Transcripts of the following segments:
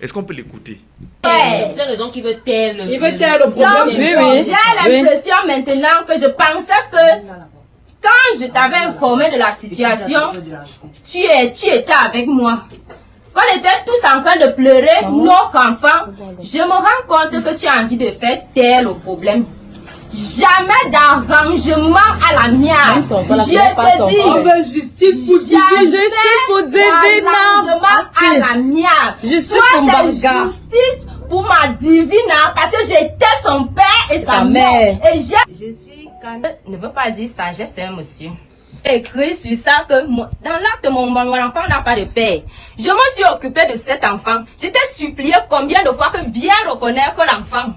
Est-ce qu'on peut l'écouter? Ouais, c'est raison qu'il veut taire Il veut taire le problème. J'ai l'impression maintenant que je pensais que quand je t'avais informé de la situation, tu étais avec moi. Quand on était tous en train de pleurer, notre enfant, je me rends compte que tu as envie de faire taire le problème. Jamais d'arrangement à la mienne. Je te dis, on veut justice pour Divina. À la mienne. Soit c'est justice pour ma Divina parce que j'étais son père et sa mère. Et je suis ne veut pas dire sagesse, c'est un monsieur. Écrit sur ça que dans l'acte mon enfant n'a pas de père. Je me suis occupée de cet enfant. Je t'ai supplié combien de fois que viens reconnaître l'enfant.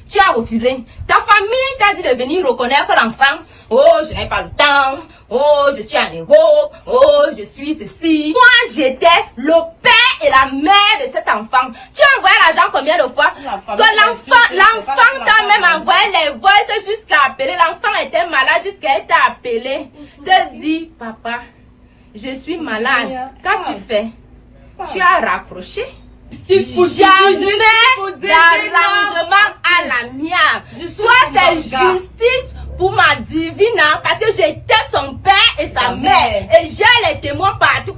Tu as refusé. Ta famille t'a dit de venir reconnaître l'enfant. Oh, je n'ai pas le temps. Oh, je suis un héros. Oh, je suis ceci. Moi, j'étais le père et la mère de cet enfant. Tu as envoyé l'argent combien de fois? Que l'enfant t'a même envoyé les voices jusqu'à appeler. L'enfant était malade jusqu'à être appelé. Te dis, papa, je suis malade. Quand tu fais, tu as rapproché. Jamais d'arrangement à la mienne. Soit c'est justice pour ma Divina parce que j'étais son père et sa mère. Et j'ai les témoins partout.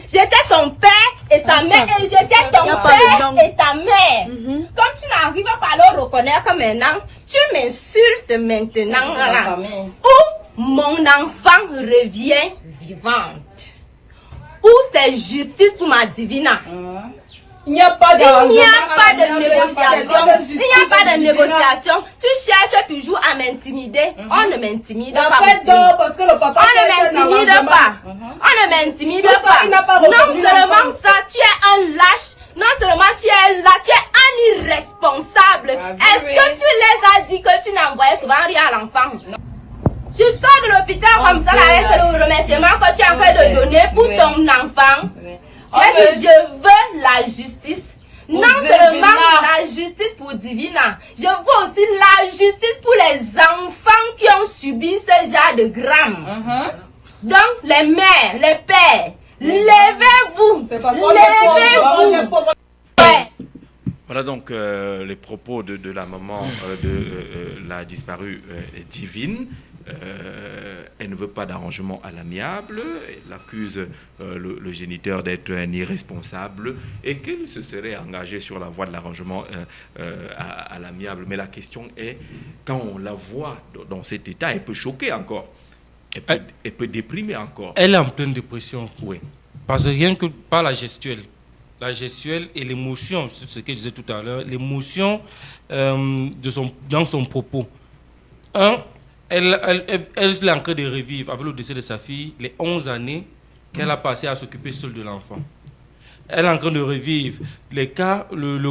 J'étais son père et sa mère et j'étais ton père et ta mère. Comme tu n'arrives pas à le reconnaître maintenant, tu m'insultes maintenant là. Ou mon enfant revient vivante. Ou c'est justice pour ma Divina. Il n'y a pas de négociation. Il n'y a pas de négociation. Tu cherches toujours à m'intimider. On ne m'intimide pas. Parce que le papa on ne m'intimide pas. On ne m'intimide pas. Non seulement ça, tu es un lâche. Non seulement tu es là, tu es un irresponsable. Est-ce que tu les as dit que tu n'envoyais souvent rien à l'enfant? Je sors de l'hôpital comme ça, là, c'est le remerciement que tu es en train de donner pour ton enfant. J'ai dit, je veux la justice. Non seulement la justice pour Divina, je veux aussi la justice pour les enfants qui ont subi ce genre de drame. Donc, les mères, les pères, levez-vous. Levez-vous. Voilà donc les propos de la maman de la disparue Divine. Elle ne veut pas d'arrangement à l'amiable, elle accuse le géniteur d'être un irresponsable et qu'elle se serait engagée sur la voie de l'arrangement à l'amiable. Mais la question est, quand on la voit dans cet état, elle peut choquer encore, elle peut déprimer encore. Elle est en pleine dépression, oui. Parce que rien que par la gestuelle et l'émotion, c'est ce que je disais tout à l'heure, l'émotion dans son propos. Elle est en train de revivre, avec le décès de sa fille, les 11 années qu'elle a passé à s'occuper seule de l'enfant. Elle est en train de revivre le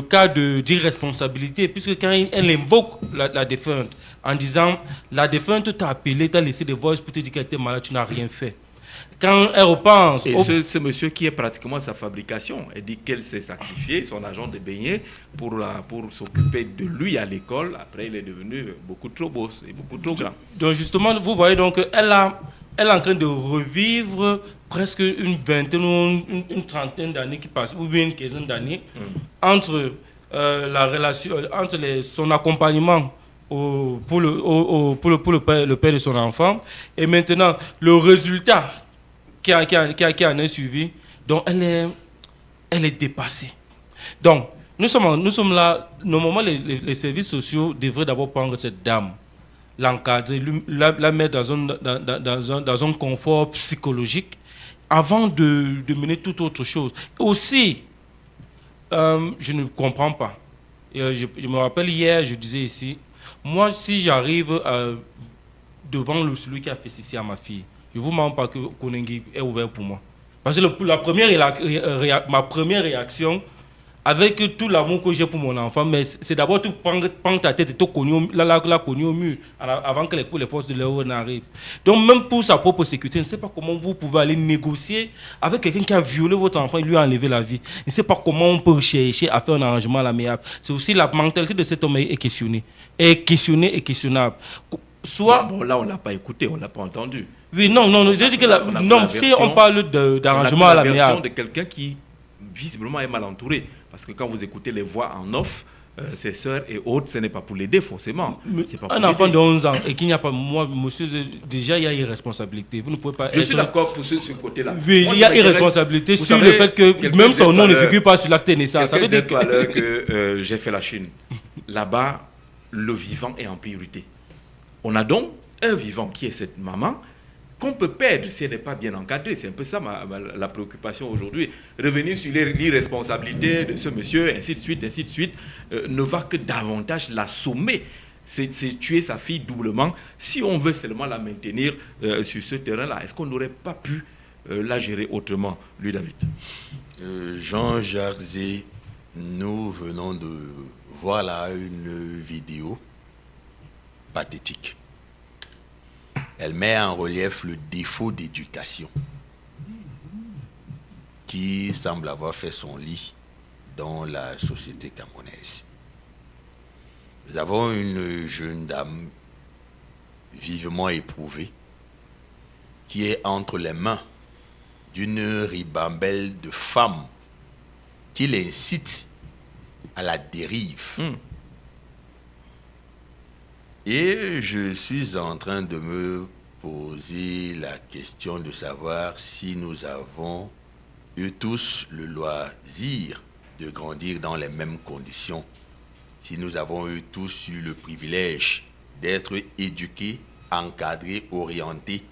cas d'irresponsabilité, puisque quand elle invoque la défunte, en disant « La défunte t'a appelé, t'a laissé des voix pour te dire qu'elle était malade, tu n'as rien fait ». Quand elle repense... Et ce monsieur qui est pratiquement sa fabrication, elle dit qu'elle s'est sacrifiée, son agent de beignet, pour s'occuper de lui à l'école. Après, il est devenu beaucoup trop beau et beaucoup trop grand. Donc justement, vous voyez, donc, elle est en train de revivre presque une vingtaine ou une trentaine d'années qui passent, ou bien une quinzaine d'années, entre la relation, entre son accompagnement pour le père de son enfant, et maintenant le résultat qui en est suivi. Donc elle est dépassée. Donc nous sommes là. Normalement, les services sociaux devraient d'abord prendre cette dame, l'encadrer, la mettre dans un confort psychologique avant de mener toute autre chose. Aussi, je ne comprends pas. Je me rappelle hier, je disais ici, moi, si j'arrive devant celui qui a fait ceci à ma fille, je ne vous mens pas que Konengi est ouvert pour moi. Parce que ma première réaction, avec tout l'amour que j'ai pour mon enfant, mais c'est d'abord de prendre ta tête et la cogner au mur avant que les forces de l'ordre n'arrivent. Donc même pour sa propre sécurité, je ne sais pas comment vous pouvez aller négocier avec quelqu'un qui a violé votre enfant et lui a enlevé la vie. Je ne sais pas comment on peut chercher à faire un arrangement à l'amiable. C'est aussi la mentalité de cet homme est questionnée. Est questionnée et questionnable. Soit... Bon, là, on ne l'a pas écouté, on ne l'a pas entendu. Oui, non, je dis que si on parle d'arrangement à l'amiable... de quelqu'un qui visiblement est mal entouré. Parce que quand vous écoutez les voix en off, ses sœurs et autres, ce n'est pas pour l'aider forcément. C'est pas pour Un enfant l'aider. de 11 ans et qu'il n'y a pas, moi, monsieur, déjà il y a irresponsabilité. Vous ne pouvez pas Je être... suis d'accord pour ce côté-là. Oui, Moi, il y a je m'intéresse- irresponsabilité vous sur savez, le fait que quelqu'un même son disait nom tout ne à l'heure- figure pas sur l'acte de naissance. Ça veut Quelqu'un dire disait tout à l'heure que... que j'ai fait la Chine. Là-bas, le vivant est en priorité. On a donc un vivant qui est cette maman qu'on peut perdre si elle n'est pas bien encadrée. C'est un peu ça la préoccupation aujourd'hui. Revenir sur l'irresponsabilité de ce monsieur, ainsi de suite, ne va que davantage l'assommer. C'est tuer sa fille doublement. Si on veut seulement la maintenir sur ce terrain-là, est-ce qu'on n'aurait pas pu la gérer autrement, lui, David? Jean-Jacques Zé, nous venons de voir là une vidéo pathétique. Elle met en relief le défaut d'éducation qui semble avoir fait son lit dans la société camerounaise. Nous avons une jeune dame vivement éprouvée qui est entre les mains d'une ribambelle de femmes qui l'incitent à la dérive. Et je suis en train de me poser la question de savoir si nous avons eu tous le loisir de grandir dans les mêmes conditions, si nous avons eu tous eu le privilège d'être éduqués, encadrés, orientés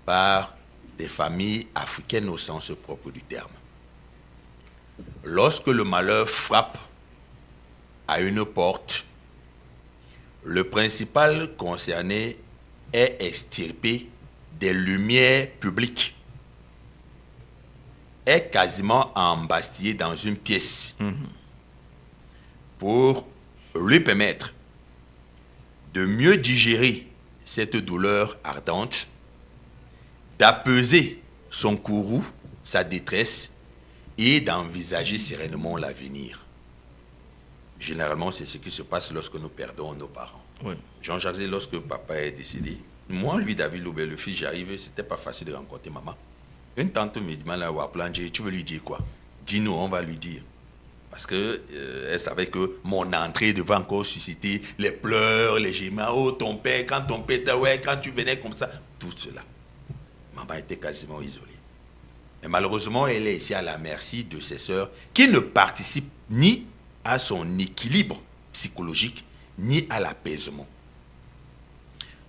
par des familles africaines au sens propre du terme. Lorsque le malheur frappe à une porte, le principal concerné est extirpé des lumières publiques, est quasiment embastillé dans une pièce pour lui permettre de mieux digérer cette douleur ardente, d'apaiser son courroux, sa détresse et d'envisager sereinement l'avenir. Généralement, c'est ce qui se passe lorsque nous perdons nos parents. Oui. Jean-Jacques, lorsque papa est décédé, moi, lui, David Loubet, le fils, j'arrivais, c'était pas facile de rencontrer maman. Une tante me demande à Waplange, tu veux lui dire quoi? Dis-nous, on va lui dire. Parce que elle savait que mon entrée devait encore susciter les pleurs, les gémissements. Oh, ton père, quand ton père était, ouais, quand tu venais comme ça, tout cela. Maman était quasiment isolée. Mais malheureusement, elle est ici à la merci de ses sœurs qui ne participent ni à son équilibre psychologique, ni à l'apaisement.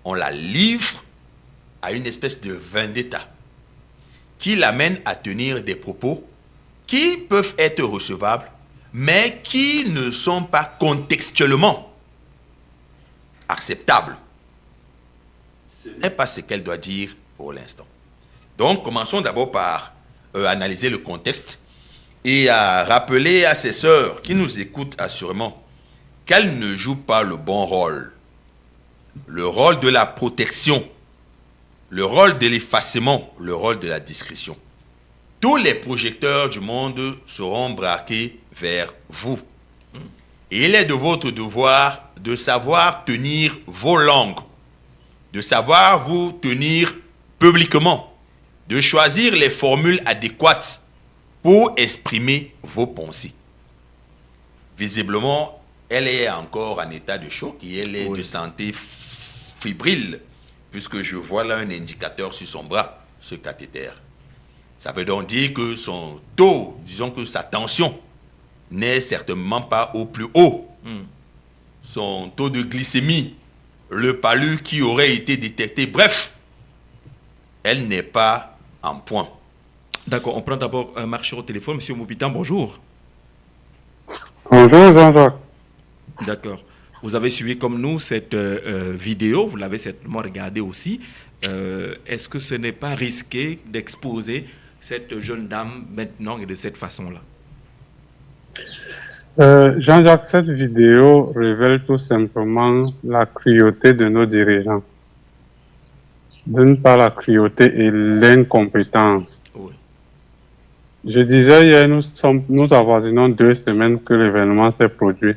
On la livre à une espèce de vendetta qui l'amène à tenir des propos qui peuvent être recevables, mais qui ne sont pas contextuellement acceptables. Ce n'est pas ce qu'elle doit dire pour l'instant. Donc, commençons d'abord par analyser le contexte et à rappeler à ses sœurs qui nous écoutent assurément qu'elles ne jouent pas le bon rôle. Le rôle de la protection, le rôle de l'effacement, le rôle de la discrétion. Tous les projecteurs du monde seront braqués vers vous. Et il est de votre devoir de savoir tenir vos langues, de savoir vous tenir publiquement, de choisir les formules adéquates pour exprimer vos pensées. Visiblement, elle est encore en état de choc et elle est de santé fébrile, puisque je vois là un indicateur sur son bras, ce cathéter. Ça veut donc dire que son taux, disons que sa tension, n'est certainement pas au plus haut. Son taux de glycémie, le palu qui aurait été détecté, bref, elle n'est pas en point. D'accord, on prend d'abord un marcheur au téléphone. Monsieur Moupitan, bonjour. Bonjour Jean-Jacques. D'accord. Vous avez suivi comme nous cette vidéo, vous l'avez certainement regardée aussi. Est-ce que ce n'est pas risqué d'exposer cette jeune dame maintenant et de cette façon-là? Jean-Jacques, cette vidéo révèle tout simplement la cruauté de nos dirigeants. D'une part, la cruauté et l'incompétence. Oui. Je disais hier, nous avoisinons 2 semaines que l'événement s'est produit.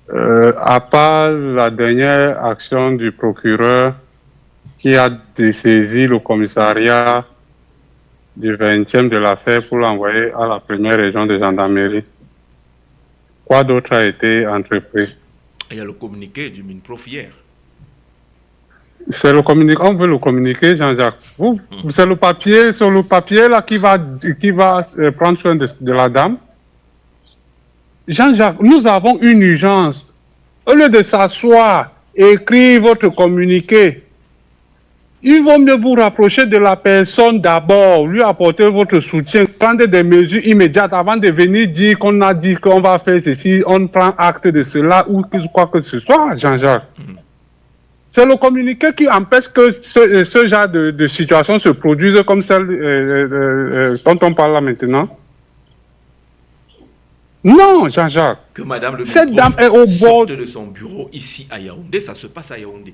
À part la dernière action du procureur qui a dessaisi le commissariat du 20e de l'affaire pour l'envoyer à la première région de gendarmerie, Quoi d'autre a été entrepris? Il y a le communiqué du MINPROF hier. C'est le communiqué, on veut le communiquer, Jean-Jacques. C'est le papier là qui va prendre soin de la dame. Jean-Jacques, nous avons une urgence. Au lieu de s'asseoir et écrire votre communiqué, il vaut mieux vous rapprocher de la personne d'abord, lui apporter votre soutien, prendre des mesures immédiates avant de venir dire qu'on a dit qu'on va faire ceci, on prend acte de cela ou quoi que ce soit, Jean-Jacques. C'est le communiqué qui empêche que ce genre de situation se produise comme celle dont on parle là maintenant. Non, Jean-Jacques. Que Madame le Cette dame est au bord sorte de son bureau ici à Yaoundé, ça se passe à Yaoundé.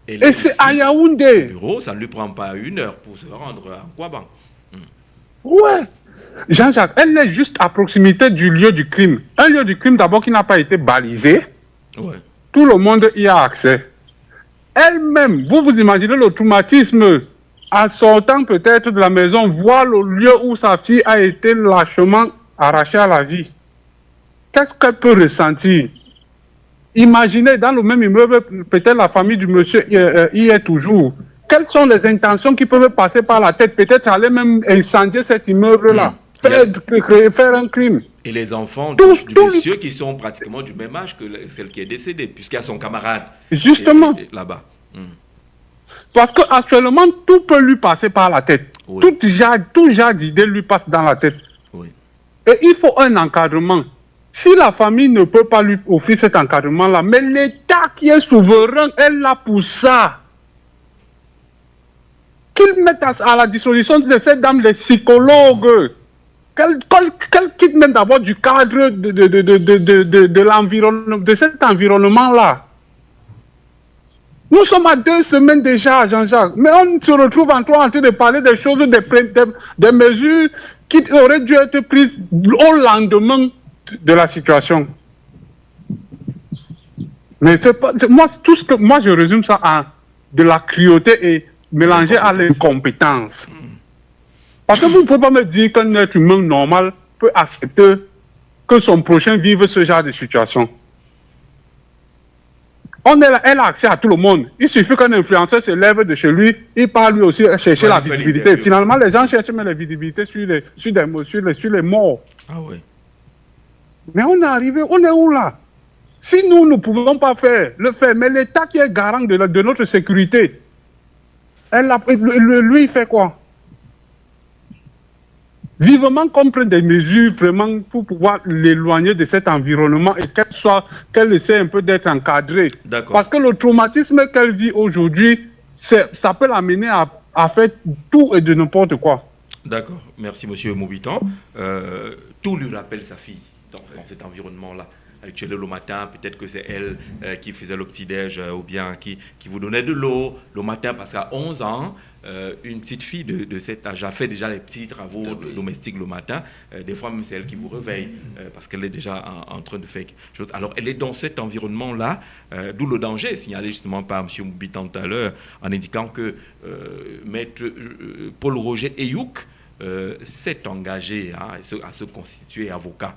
Et c'est à Yaoundé. Bureau, ça ne lui prend pas 1 heure pour se rendre à Kouaban. Ouais. Jean-Jacques, elle est juste à proximité du lieu du crime. Un lieu du crime d'abord qui n'a pas été balisé. Ouais. Tout le monde y a accès. Elle-même, vous imaginez le traumatisme en sortant peut-être de la maison, voir le lieu où sa fille a été lâchement arrachée à la vie. Qu'est-ce qu'elle peut ressentir? Imaginez dans le même immeuble, peut-être la famille du monsieur y est toujours. Quelles sont les intentions qui peuvent passer par la tête? Peut-être aller même incendier cet immeuble-là, faire un crime. Et les enfants du monsieur qui sont pratiquement du même âge que celle qui est décédée, puisqu'il y a son camarade justement là-bas. Parce qu'actuellement, tout peut lui passer par la tête. Oui. Tout genre d'idées lui passe dans la tête. Oui. Et il faut un encadrement. Si la famille ne peut pas lui offrir cet encadrement-là, mais l'État qui est souverain est là pour ça. Qu'il mette à la disposition de cette dame les psychologues. Qu'elle quitte même d'abord du cadre de l'environnement, de cet environnement-là. Nous sommes à 2 semaines déjà, Jean-Jacques, mais on se retrouve en train de parler des choses, des mesures qui auraient dû être prises au lendemain de la situation. Mais moi je résume ça à de la cruauté et mélangé à l'incompétence. Parce que vous ne pouvez pas me dire qu'un être humain normal peut accepter que son prochain vive ce genre de situation. Elle a accès à tout le monde. Il suffit qu'un influenceur se lève de chez lui, il part lui aussi chercher la visibilité. Finalement, les gens cherchent même la visibilité sur les morts. Ah oui. Mais on est arrivé, on est où là? Si nous ne pouvons pas le faire, mais l'État qui est garant de notre sécurité, lui, il fait quoi? Vivement qu'on prenne des mesures vraiment pour pouvoir l'éloigner de cet environnement et qu'elle essaie un peu d'être encadrée. Parce que le traumatisme qu'elle vit aujourd'hui, ça peut l'amener à faire tout et de n'importe quoi. D'accord. Merci, monsieur Moubitan. Tout lui rappelle sa fille dans cet environnement-là. Tu es le matin, peut-être que c'est elle qui faisait le petit-déj ou bien qui vous donnait de l'eau le matin, parce qu'à 11 ans, une petite fille de cet âge a fait déjà les petits travaux domestiques le matin. Des fois, même c'est elle qui vous réveille parce qu'elle est déjà en train de faire quelque chose. Alors, elle est dans cet environnement-là, d'où le danger signalé justement par M. Moubitan tout à l'heure, en indiquant que maître Paul-Roger Eyouk s'est engagé à se constituer avocat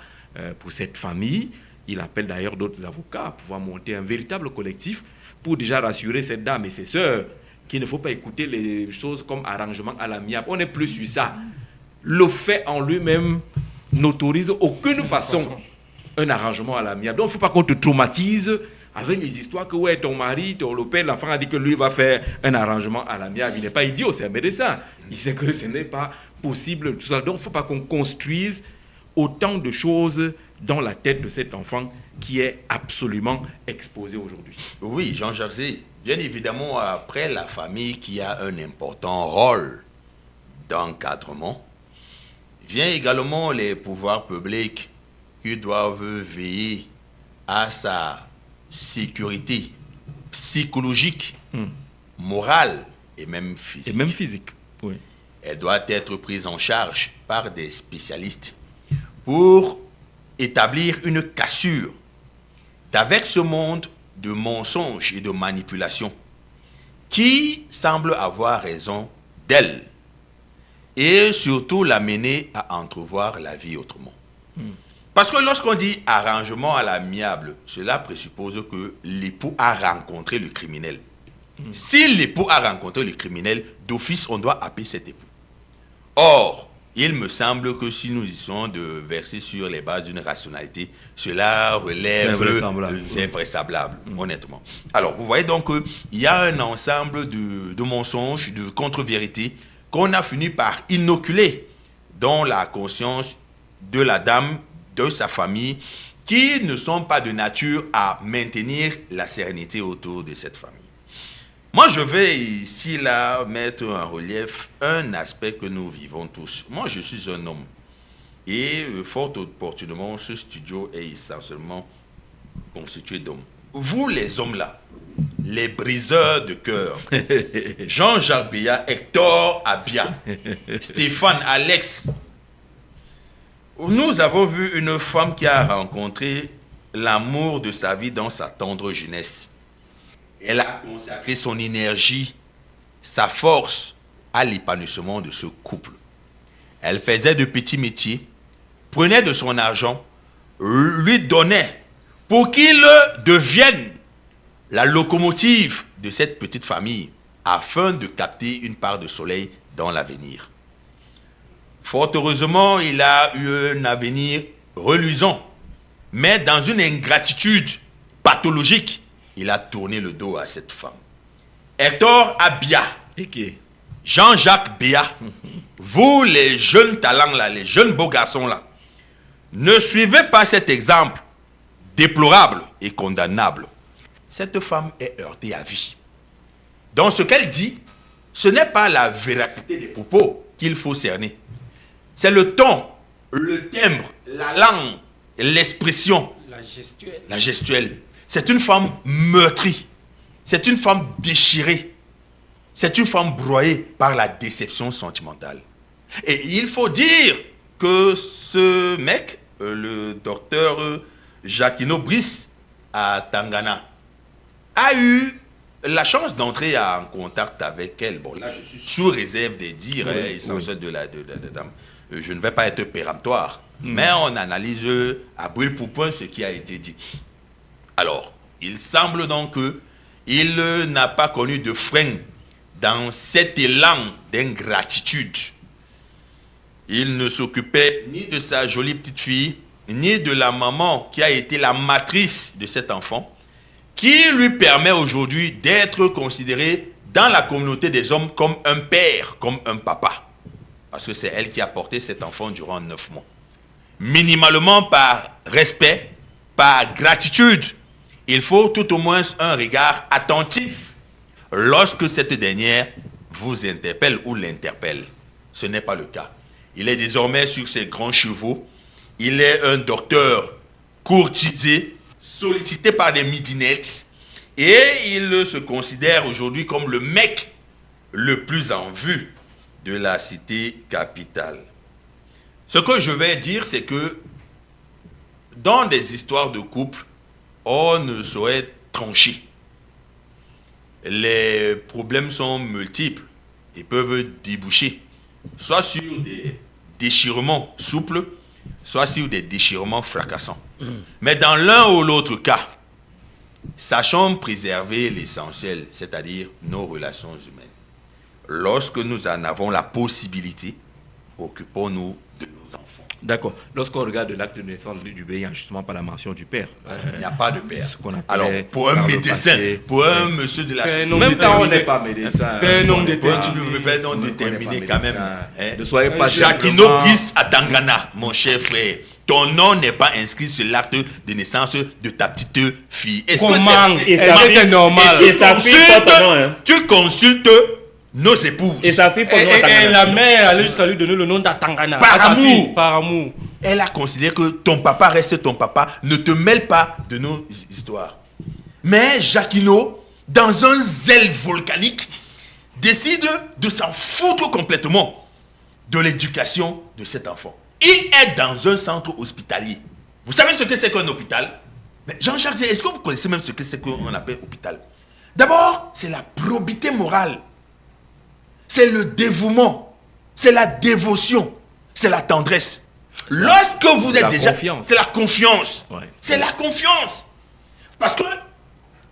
pour cette famille. Il appelle d'ailleurs d'autres avocats à pouvoir monter un véritable collectif pour déjà rassurer cette dame et ses sœurs qu'il ne faut pas écouter les choses comme arrangement à l'amiable. On n'est plus sur ça. Le fait en lui-même n'autorise aucune façon un arrangement à l'amiable. Donc il ne faut pas qu'on te traumatise avec les histoires que ouais, ton mari, le père, l'enfant a dit que lui va faire un arrangement à l'amiable. Il n'est pas idiot, c'est un médecin. Il sait que ce n'est pas possible. Tout ça. Donc il ne faut pas qu'on construise autant de choses dans la tête de cet enfant qui est absolument exposé aujourd'hui. Oui, Jean-Jacques, bien évidemment, après la famille qui a un important rôle d'encadrement, vient également les pouvoirs publics qui doivent veiller à sa sécurité psychologique, morale et même physique. Et même physique, oui. Elle doit être prise en charge par des spécialistes pour établir une cassure d'avec ce monde de mensonges et de manipulations qui semble avoir raison d'elle et surtout l'amener à entrevoir la vie autrement. Parce que lorsqu'on dit arrangement à l'amiable, cela présuppose que l'époux a rencontré le criminel. Si l'époux a rencontré le criminel, d'office, on doit appeler cet époux. Or, il me semble que si nous essayons de verser sur les bases d'une rationalité, cela relève invraisemblable, honnêtement. Alors, vous voyez donc qu'il y a un ensemble de mensonges, de contre-vérités qu'on a fini par inoculer dans la conscience de la dame, de sa famille, qui ne sont pas de nature à maintenir la sérénité autour de cette famille. Moi, je vais ici, là, mettre en relief un aspect que nous vivons tous. Moi, je suis un homme. Et fort opportunément, ce studio est essentiellement constitué d'hommes. Vous, les hommes-là, les briseurs de cœur, Jean-Jacques Béat, Hector Abia, Stéphane, Alex, nous avons vu une femme qui a rencontré l'amour de sa vie dans sa tendre jeunesse. Elle a consacré son énergie, sa force à l'épanouissement de ce couple. Elle faisait de petits métiers, prenait de son argent, lui donnait pour qu'il devienne la locomotive de cette petite famille afin de capter une part de soleil dans l'avenir. Fort heureusement, il a eu un avenir reluisant, mais dans une ingratitude pathologique, il a tourné le dos à cette femme. Hector Abia, Jean-Jacques Béat, vous les jeunes talents là, les jeunes beaux garçons là, ne suivez pas cet exemple déplorable et condamnable. Cette femme est heurtée à vie. Dans ce qu'elle dit, ce n'est pas la véracité des propos qu'il faut cerner. C'est le ton, le timbre, la langue, l'expression, la gestuelle. C'est une femme meurtrie. C'est une femme déchirée. C'est une femme broyée par la déception sentimentale. Et il faut dire que ce mec, le docteur Jacquino Brice à Tangana, a eu la chance d'entrer en contact avec elle. Bon, là, je suis sous réserve des dires essentiels de la dame. Je ne vais pas être péremptoire, mais on analyse à brûle pour point ce qui a été dit. Alors, il semble donc qu'il n'a pas connu de frein dans cet élan d'ingratitude. Il ne s'occupait ni de sa jolie petite fille, ni de la maman qui a été la matrice de cet enfant, qui lui permet aujourd'hui d'être considéré dans la communauté des hommes comme un père, comme un papa. Parce que c'est elle qui a porté cet enfant durant 9 mois. Minimalement par respect, par gratitude, il faut tout au moins un regard attentif lorsque cette dernière vous interpelle ou l'interpelle. Ce n'est pas le cas. Il est désormais sur ses grands chevaux. Il est un docteur courtisé, sollicité par des midinettes. Et il se considère aujourd'hui comme le mec le plus en vue de la cité capitale. Ce que je vais dire, c'est que dans des histoires de couple, on ne saurait trancher. Les problèmes sont multiples et peuvent déboucher soit sur des déchirements souples, soit sur des déchirements fracassants. Mais dans l'un ou l'autre cas, sachons préserver l'essentiel, c'est-à-dire nos relations humaines. Lorsque nous en avons la possibilité, occupons-nous de nos enfants. D'accord. Lorsqu'on regarde l'acte de naissance du bébé, il n'y a justement pas la mention du père. Il n'y a pas de père. Alors, pour un médecin, pour un monsieur de la santé, même quand on n'est pas médecin, un nom déterminé quand même. Ne soyez pas Jacquino Brice à Tangana, mon cher frère. Ton nom n'est pas inscrit sur l'acte de naissance de ta petite fille. Est-ce que c'est normal? Tu consultes nos épouses. Et sa fille, et la mère allait jusqu'à lui donner le nom d'Atangana. Par amour. Par amour. Elle a considéré que ton papa reste ton papa. Ne te mêle pas de nos histoires. Mais Jacquino, dans un zèle volcanique, décide de s'en foutre complètement de l'éducation de cet enfant. Il est dans un centre hospitalier. Vous savez ce que c'est qu'un hôpital? Mais Jean-Jacques, est-ce que vous connaissez même ce que c'est qu'on appelle hôpital? D'abord, c'est la probité morale. C'est le dévouement. C'est la dévotion. C'est la tendresse. Lorsque vous êtes déjà... Confiance. C'est la confiance. Ouais. C'est la confiance. Parce que,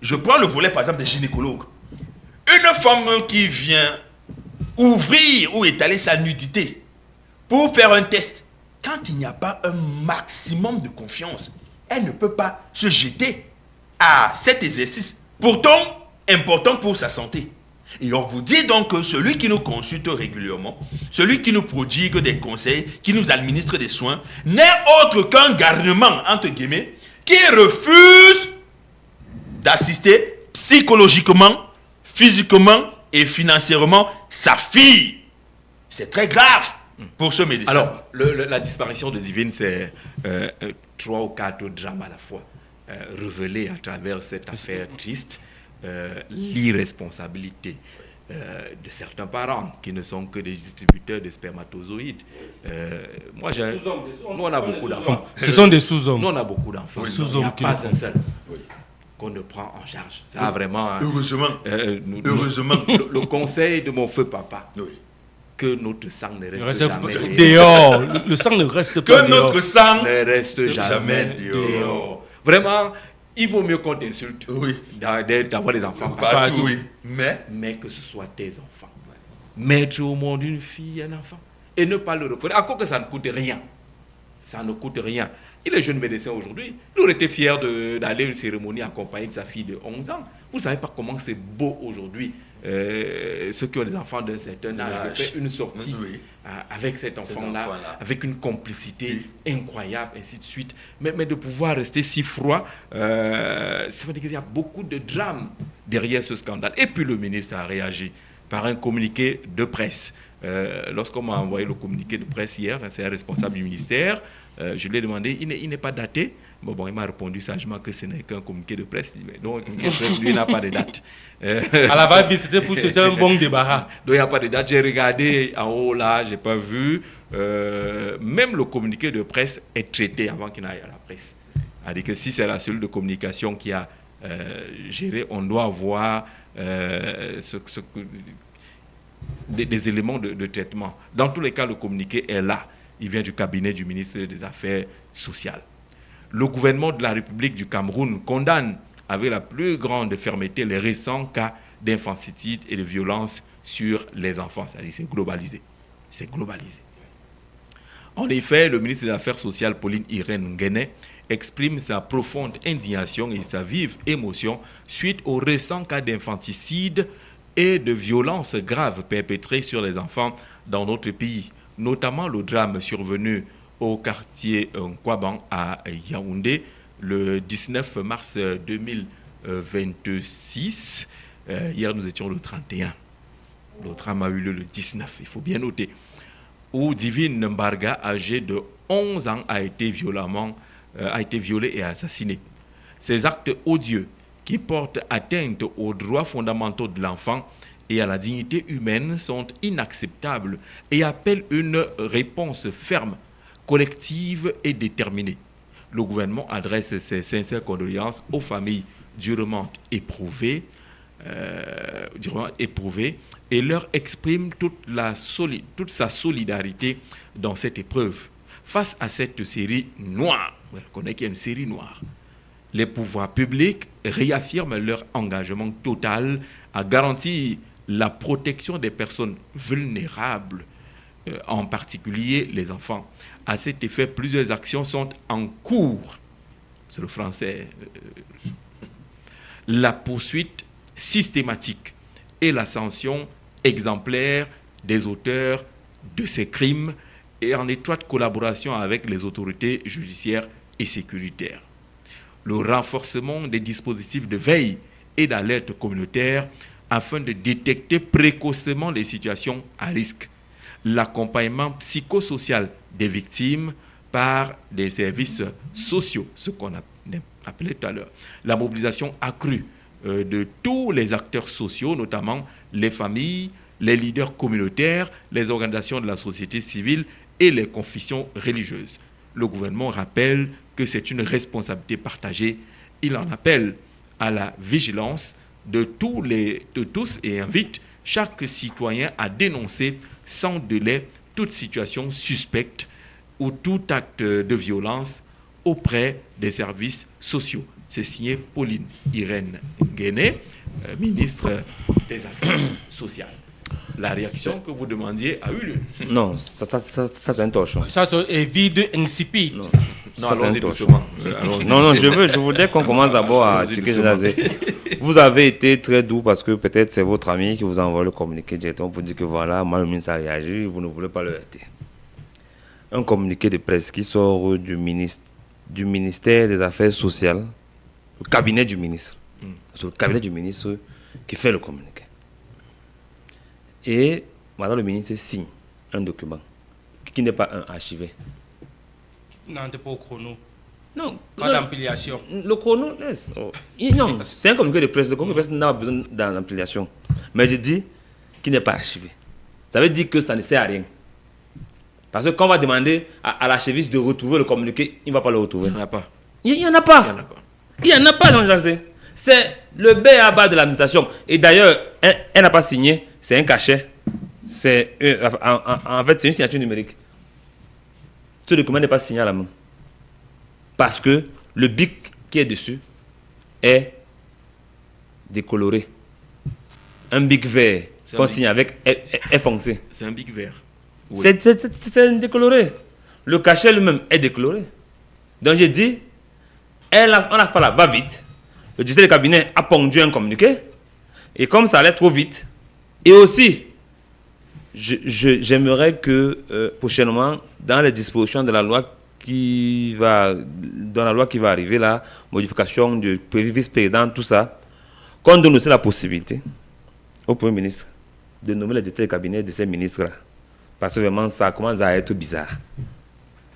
je prends le volet par exemple des gynécologues. Une femme qui vient ouvrir ou étaler sa nudité pour faire un test, quand il n'y a pas un maximum de confiance, elle ne peut pas se jeter à cet exercice, pourtant important pour sa santé. Et on vous dit donc que celui qui nous consulte régulièrement, celui qui nous prodigue des conseils, qui nous administre des soins, n'est autre qu'un garnement, entre guillemets, qui refuse d'assister psychologiquement, physiquement et financièrement sa fille. C'est très grave pour ce médecin. Alors, la disparition de Divine, c'est 3 ou 4 drames à la fois révélés à travers cette affaire triste. L'irresponsabilité de certains parents qui ne sont que des distributeurs de spermatozoïdes. Nous, on a beaucoup d'enfants. Ce sont des sous-hommes. Nous, on a beaucoup d'enfants. Oui, Il n'y a pas un seul qu'on ne prend en charge. Ça, vraiment, heureusement. Heureusement. Le conseil de mon feu papa. Oui. Que notre sang ne reste jamais dehors. Le sang ne reste pas dehors. Que notre sang ne reste jamais dehors. Vraiment, il vaut mieux qu'on t'insulte d'avoir des enfants partout. Oui. Mais que ce soit tes enfants. Mettre au monde une fille, un enfant. Et ne pas le reconnaître. Encore que ça ne coûte rien. Ça ne coûte rien. Il est jeune médecin aujourd'hui. Il aurait été fier d'aller à une cérémonie accompagné de sa fille de 11 ans. Vous ne savez pas comment c'est beau aujourd'hui. Ceux qui ont des enfants d'un certain âge, de faire une sortie avec cet enfant-là, avec une complicité incroyable, ainsi de suite. Mais de pouvoir rester si froid, ça veut dire qu'il y a beaucoup de drames derrière ce scandale. Et puis le ministre a réagi par un communiqué de presse. Lorsqu'on m'a envoyé le communiqué de presse hier, c'est un responsable du ministère, je lui ai demandé, il n'est pas daté. Bon, il m'a répondu sagement que ce n'est qu'un communiqué de presse. Donc, le communiqué de presse, lui, n'a pas de date. À la va-vite, c'était un bon débarras. Donc, il n'y a pas de date. J'ai regardé en haut, là, je n'ai pas vu. Même le communiqué de presse est traité avant qu'il n'aille à la presse. C'est-à-dire que si c'est la cellule de communication qui a géré, on doit avoir des éléments de traitement. Dans tous les cas, le communiqué est là. Il vient du cabinet du ministre des Affaires sociales. Le gouvernement de la République du Cameroun condamne avec la plus grande fermeté les récents cas d'infanticide et de violence sur les enfants. C'est-à-dire c'est globalisé. C'est globalisé. En effet, le ministre des Affaires sociales, Pauline Irène Nguéné, exprime sa profonde indignation et sa vive émotion suite aux récents cas d'infanticide et de violences graves perpétrées sur les enfants dans notre pays, notamment le drame survenu au quartier Nkwaban à Yaoundé le 19 mars 2026. Hier, nous étions le 31. Le drame a eu lieu le 19, il faut bien noter. Où Divine Mbarga, âgée de 11 ans, a été violée et assassinée. Ces actes odieux qui portent atteinte aux droits fondamentaux de l'enfant et à la dignité humaine sont inacceptables et appellent une réponse ferme, collective et déterminée. Le gouvernement adresse ses sincères condoléances aux familles durement éprouvées et leur exprime toute sa solidarité dans cette épreuve. Face à cette série noire, on reconnaît qu'il y a une série noire, les pouvoirs publics réaffirment leur engagement total à garantir la protection des personnes vulnérables, en particulier les enfants. À cet effet, plusieurs actions sont en cours. C'est le français. La poursuite systématique et la sanction exemplaire des auteurs de ces crimes et en étroite collaboration avec les autorités judiciaires et sécuritaires. Le renforcement des dispositifs de veille et d'alerte communautaire afin de détecter précocement les situations à risque. L'accompagnement psychosocial des victimes par des services sociaux, ce qu'on a appelé tout à l'heure. La mobilisation accrue de tous les acteurs sociaux, notamment les familles, les leaders communautaires, les organisations de la société civile et les confessions religieuses. Le gouvernement rappelle que c'est une responsabilité partagée. Il en appelle à la vigilance de tous et invite chaque citoyen à dénoncer sans délai toute situation suspecte ou tout acte de violence auprès des services sociaux. C'est signé Pauline Irène Guéné, ministre des Affaires sociales. La réaction que vous demandiez a eu lieu. Non, ça c'est un torchon. Ça c'est vide, insipide. Non, Ça, c'est allons-y un torchon. doucement. Allons-y. Non, je voudrais qu'on commence d'abord à Allons-y expliquer. doucement. Vous avez été très doux parce que peut-être c'est votre ami qui vous a envoyé le communiqué directement pour dire que voilà, moi le ministre a réagi, vous ne voulez pas le heurter. Un communiqué de presse qui sort du ministère des Affaires sociales, le cabinet du ministre. C'est le cabinet du ministre qui fait le communiqué. Et madame le ministre signe un document qui n'est pas un archivé. Non, t'es pas au chrono. Non, Pas d'empilation. le chrono, laisse. Non, c'est un communiqué de presse. Le communiqué de presse n'a pas besoin d'empilation. Mais je dis qu'il n'est pas archivé. Ça veut dire que ça ne sert à rien. Parce que quand on va demander à l'archiviste de retrouver le communiqué, il ne va pas le retrouver. Il n'y en a pas. Il n'y en a pas. Il n'y en a pas, Jean-Jacques. C'est le B à bas de l'administration. Et d'ailleurs, elle n'a pas signé. C'est un cachet. C'est en fait, c'est une signature numérique. Ce document n'est pas signé à la main. Parce que le bic qui est dessus est décoloré. Un bic vert qu'on signe avec est foncé. C'est un bic vert. Oui. C'est décoloré. Le cachet lui-même est décoloré. Donc j'ai dit, on a fait la va-vite. Le directeur de cabinet a pondu un communiqué. Et comme ça allait trop vite, et aussi, j'aimerais que prochainement, dans les dispositions de la loi qui va arriver là, modification du vice-président, tout ça, qu'on donne aussi la possibilité au Premier ministre de nommer le directeur de cabinet de ces ministres-là. Parce que vraiment, ça commence à être bizarre.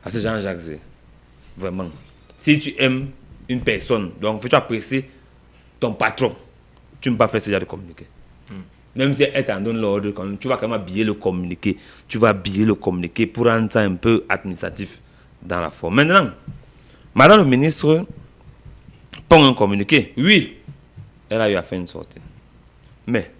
Parce que Jean-Jacques, vraiment, si tu aimes une personne, donc faut-tu apprécier ton patron, tu ne peux pas faire ce genre de communiqué. Même si elle t'en donne l'ordre, tu vas quand même habiller le communiqué. Tu vas habiller le communiqué pour rendre ça un peu administratif dans la forme. Maintenant, madame le ministre pond un communiqué. Oui, elle a eu à faire une sortie. Mais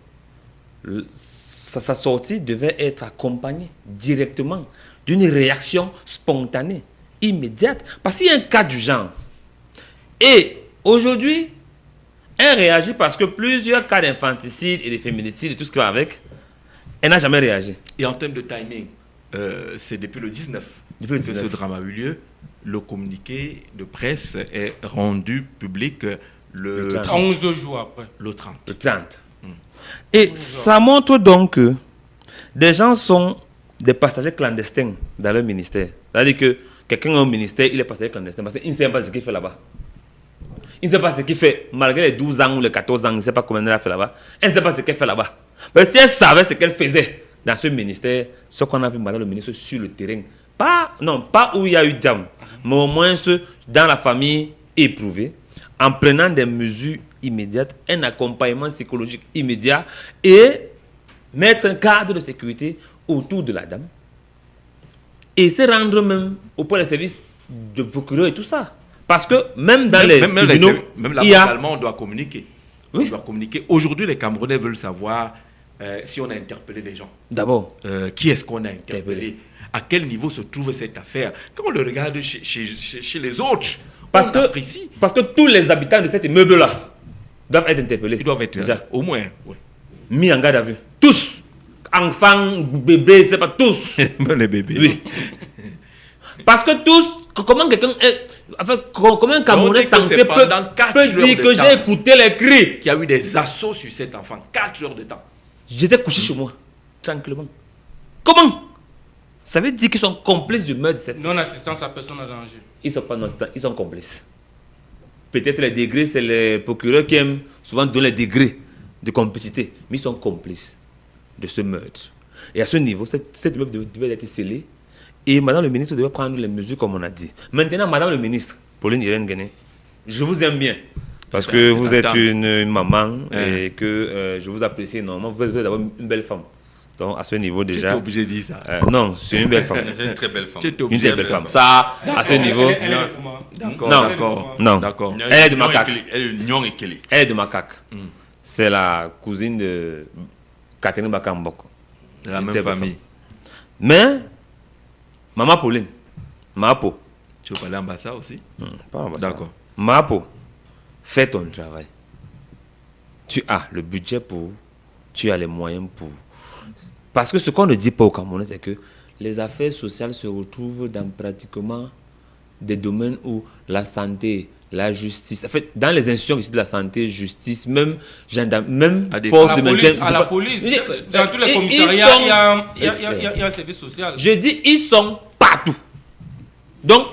sa sortie devait être accompagnée directement d'une réaction spontanée, immédiate. Parce qu'il y a un cas d'urgence. Et aujourd'hui, elle réagit parce que plusieurs cas d'infanticide et de féminicide et tout ce qui va avec, elle n'a jamais réagi. Et en termes de timing, c'est depuis le 19 que ce drame a eu lieu. Le communiqué de presse est rendu public le 30. 11 jours après. Le 30. Le 30. Et ça montre donc que des gens sont des passagers clandestins dans leur ministère. C'est-à-dire que quelqu'un au ministère, il est passager clandestin parce qu'il ne sait pas ce qu'il fait là-bas. Il ne sait pas ce qu'il fait, malgré les 12 ans ou les 14 ans, il ne sait pas combien elle a fait là-bas. Elle ne sait pas ce qu'elle fait là-bas. Mais si elle savait ce qu'elle faisait dans ce ministère, ce qu'on a vu madame le ministre sur le terrain, pas où il y a eu d'âme, mais au moins dans la famille éprouvée, en prenant des mesures immédiates, un accompagnement psychologique immédiat et mettre un cadre de sécurité autour de la dame et se rendre même auprès des services de procureur et tout ça. Parce que même dans les tribunaux, même là-bas, on doit communiquer. Oui. On doit communiquer. Aujourd'hui, les Camerounais veulent savoir si on a interpellé les gens. D'abord, qui est-ce qu'on a interpellé? À quel niveau se trouve cette affaire? Quand on le regarde chez les autres, parce que tous les habitants de cet immeuble-là doivent être interpellés. Ils doivent être déjà au moins. Oui. Mis en garde à vue. Tous. Enfants, bébés, c'est pas tous. Même les bébés. Oui. Parce que tous, comment quelqu'un est... Enfin, comment un Camerounais censé peut dire que j'ai écouté les cris. Qu'il y a eu des assauts sur cet enfant. 4 heures de temps. J'étais couché chez moi, tranquillement. Comment? Ça veut dire qu'ils sont complices du meurtre de cette femme. Non-assistance à personne en danger. Ils ne sont pas non-assistants, ils sont complices. Peut-être les degrés, c'est les procureurs qui aiment souvent donner les degrés de complicité. Mais ils sont complices de ce meurtre. Et à ce niveau, cette immeuble devait être scellée. Et madame le ministre devait prendre les mesures comme on a dit. Maintenant, madame le ministre, Pauline Irène Guéné, je vous aime bien. Parce que vous êtes une maman et que je vous apprécie énormément. Vous êtes d'abord une belle femme. Donc, à ce niveau déjà... Tu es obligé de dire ça. Non, c'est une belle femme. C'est une très belle femme. Une très belle femme. Ça, à ce niveau... D'accord. Non. D'accord. Elle est de Macaque. Elle est de Macaque. C'est la cousine de Catherine Bakambok. De la même famille. Mais, maman Pauline, Mapo. Tu veux parler ambassade aussi? Pas ambassade. D'accord. Mapo, fais ton travail. Tu as le budget pour, tu as les moyens pour. Parce que ce qu'on ne dit pas au Cameroun, c'est que les affaires sociales se retrouvent dans pratiquement des domaines où la santé, la justice, en fait, dans les institutions ici de la santé, justice, même gendarme, même force de maintien. À la police, dans tous les commissariats, il y a un service social. Je dis, ils sont partout. Donc,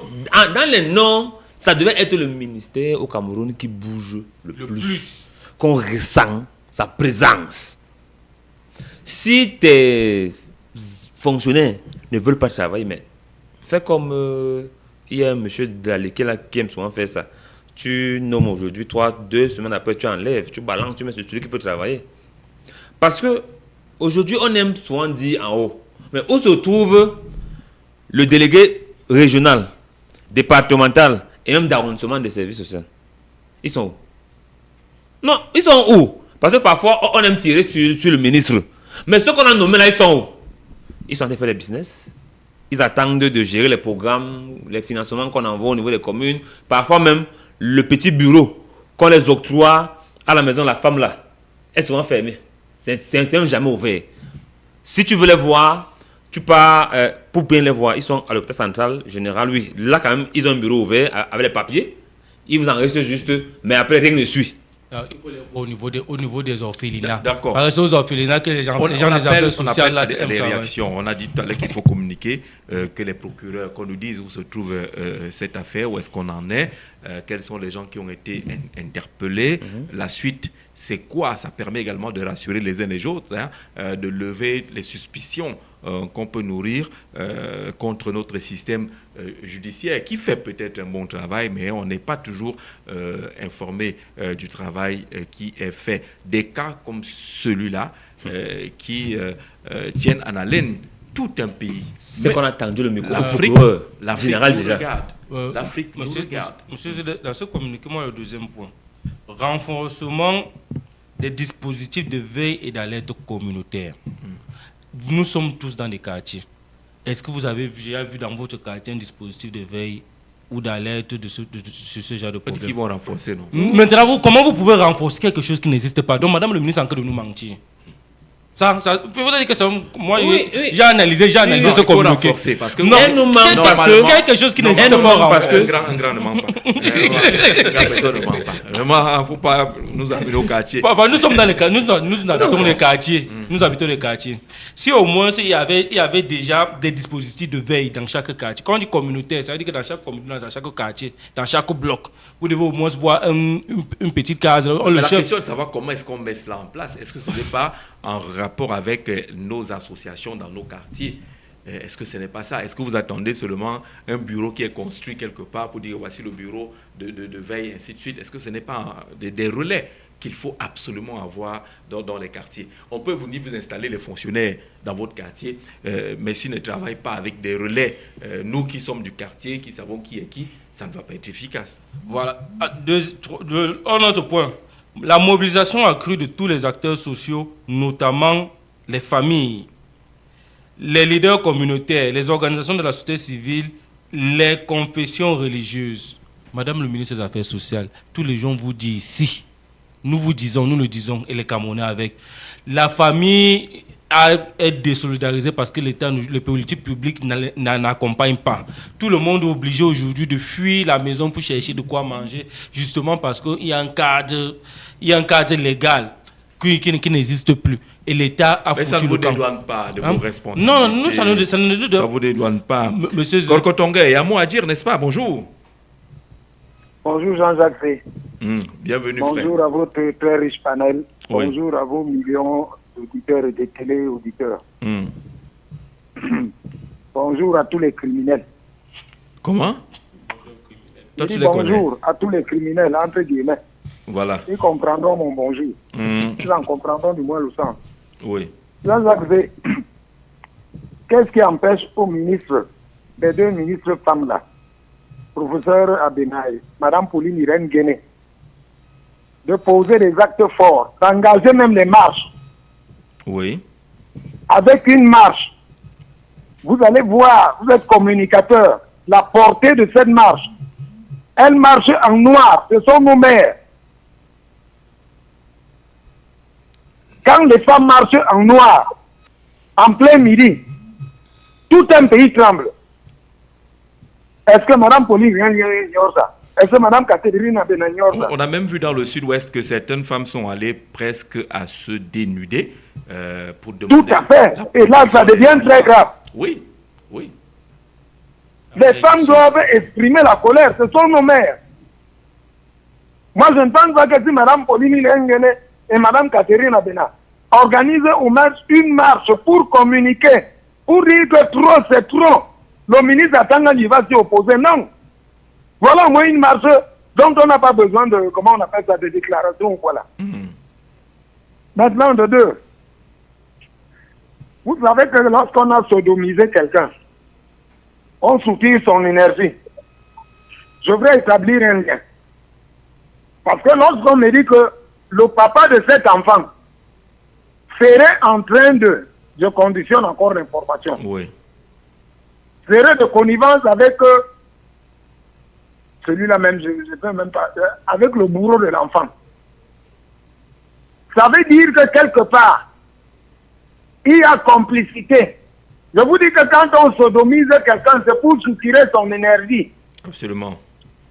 dans les noms, ça devait être le ministère au Cameroun qui bouge le plus. Qu'on ressent sa présence. Si tes fonctionnaires ne veulent pas travailler, mais fais comme il y a un monsieur de la Léquelle qui aime souvent faire ça. Tu nommes aujourd'hui, 2 semaines après, tu enlèves, tu balances, tu mets sur celui qui peut travailler. Parce que aujourd'hui, on aime souvent dire en haut. Mais où se trouve le délégué régional, départemental et même d'arrondissement des services sociaux? Ils sont où? Non, ils sont où? Parce que parfois, on aime tirer sur le ministre. Mais ceux qu'on a nommés là, ils sont où? Ils sont en train de faire des business. Ils attendent de gérer les programmes, les financements qu'on envoie au niveau des communes. Parfois même, le petit bureau qu'on les octroie à la maison, la femme là, est souvent fermée. C'est même jamais ouvert. Si tu veux les voir, tu pars pour bien les voir. Ils sont à l'hôpital central général, oui. Là, quand même, ils ont un bureau ouvert avec les papiers. Ils vous en restent juste, mais après, rien ne suit. Il faut les voir au niveau des orphelinats. D'accord. Parce que c'est aux orphelinats que les gens des affaires sociales là les réactions. On a dit tout à l'heure qu'il faut communiquer, que les procureurs, qu'on nous dise où se trouve cette affaire, où est-ce qu'on en est, quels sont les gens qui ont été interpellés. La suite, c'est quoi? Ça permet également de rassurer les uns les autres, de lever les suspicions qu'on peut nourrir contre notre système judiciaire, qui fait peut-être un bon travail, mais on n'est pas toujours informé du travail qui est fait. Des cas comme celui-là qui tiennent en haleine tout un pays. C'est qu'on a tendu le micro. L'Afrique général déjà. L'Afrique nous regarde. Monsieur, dans ce communiqué, moi, le deuxième point, renforcement des dispositifs de veille et d'alerte communautaire. Nous sommes tous dans des quartiers. Est-ce que vous avez déjà vu dans votre quartier un dispositif de veille ou d'alerte sur ce genre de problème? Peut-être qu'ils vont renforcer, non? Maintenant, comment vous pouvez renforcer quelque chose qui n'existe pas? Donc, madame le ministre est en train de nous mentir. Ça, vous dire que moi, j'ai analysé ce communiqué. Parce que non, elle nous ment parce que quelque chose qui n'existe pas. Parce que un grand ne ment pas. Personne ne ment pas. Vraiment, il ne faut pas nous amener au quartier. Nous sommes dans les quartiers. Nous habitons les quartiers. Nous habitons les quartiers. Si au moins il y avait déjà des dispositifs de veille dans chaque quartier. Quand on dit communautaire, ça veut dire que dans chaque communauté, dans chaque quartier, dans chaque bloc, vous devez au moins voir une petite case. La question est de savoir comment est-ce qu'on met cela en place. Est-ce que ce n'est pas en rapport avec nos associations dans nos quartiers? Est-ce que ce n'est pas ça? Est-ce que vous attendez seulement un bureau qui est construit quelque part pour dire voici le bureau de veille, et ainsi de suite? Est-ce que ce n'est pas des relais qu'il faut absolument avoir dans les quartiers? On peut venir vous installer les fonctionnaires dans votre quartier, mais s'ils ne travaillent pas avec des relais, nous qui sommes du quartier, qui savons qui est qui, ça ne va pas être efficace. Voilà. Un autre point. La mobilisation accrue de tous les acteurs sociaux, notamment les familles, les leaders communautaires, les organisations de la société civile, les confessions religieuses. Madame le ministre des Affaires sociales, tous les gens vous disent ici, nous le disons, et les Camerounais avec, la famille est désolidarisée parce que l'État, les politiques publiques n'accompagnent pas. Tout le monde est obligé aujourd'hui de fuir la maison pour chercher de quoi manger, justement parce qu'il y a un cadre légal qui n'existe plus. Et l'État a foutu le camp. Mais ça ne vous dédouane pas de vos responsabilités. Non, nous, ça ne dédouane. Ça ne vous dédouane pas. Monsieur Korkotongue, il y a un mot à dire, n'est-ce pas? Bonjour. Bonjour Jean-Jacques Fay. Bienvenue, bonjour frère. Bonjour à votre très riche panel. Oui. Bonjour à vos millions d'auditeurs et de téléauditeurs. Bonjour à tous les criminels. Comment? Je dis bonjour à tous les criminels, entre guillemets. Voilà. Ils comprendront mon bonjour. Ils en comprendront du moins le sens. Oui. Jean-Jacques Fay, qu'est-ce qui empêche aux ministres, les deux ministres femmes là, professeur Abenaï, Madame Pauline Irène Guéné, de poser des actes forts, d'engager même les marches? Oui. Avec une marche, vous allez voir, vous êtes communicateur, la portée de cette marche. Elle marche en noir, ce sont nos mères. Quand les femmes marchent en noir, en plein midi, tout un pays tremble. Est-ce que Mme Pauline ignore ça? Est-ce que Mme Catherine Abena ignore ça? On a même vu dans le sud-ouest que certaines femmes sont allées presque à se dénuder pour demander... Tout à fait. Et là, ça devient très grave. Oui, oui. Les femmes doivent exprimer la colère. Ce sont nos mères. Moi, je ne pense pas que si Mme Pauline Ngene et Mme Catherine Abena organisent une marche pour communiquer, pour dire que trop, c'est trop, le ministre Atanga va s'y opposer. Non. Voilà au moins une marche dont on n'a pas besoin de, comment on appelle ça, de déclaration. Voilà. Maintenant, de deux. Vous savez que lorsqu'on a sodomisé quelqu'un, on soutient son énergie. Je voudrais établir un lien. Parce que lorsqu'on me dit que le papa de cet enfant serait en train de, je conditionne encore l'information, oui, serait de connivence avec celui-là même, je ne peux même pas, avec le bourreau de l'enfant. Ça veut dire que quelque part, il y a complicité. Je vous dis que quand on sodomise quelqu'un, c'est pour soutirer son énergie. absolument.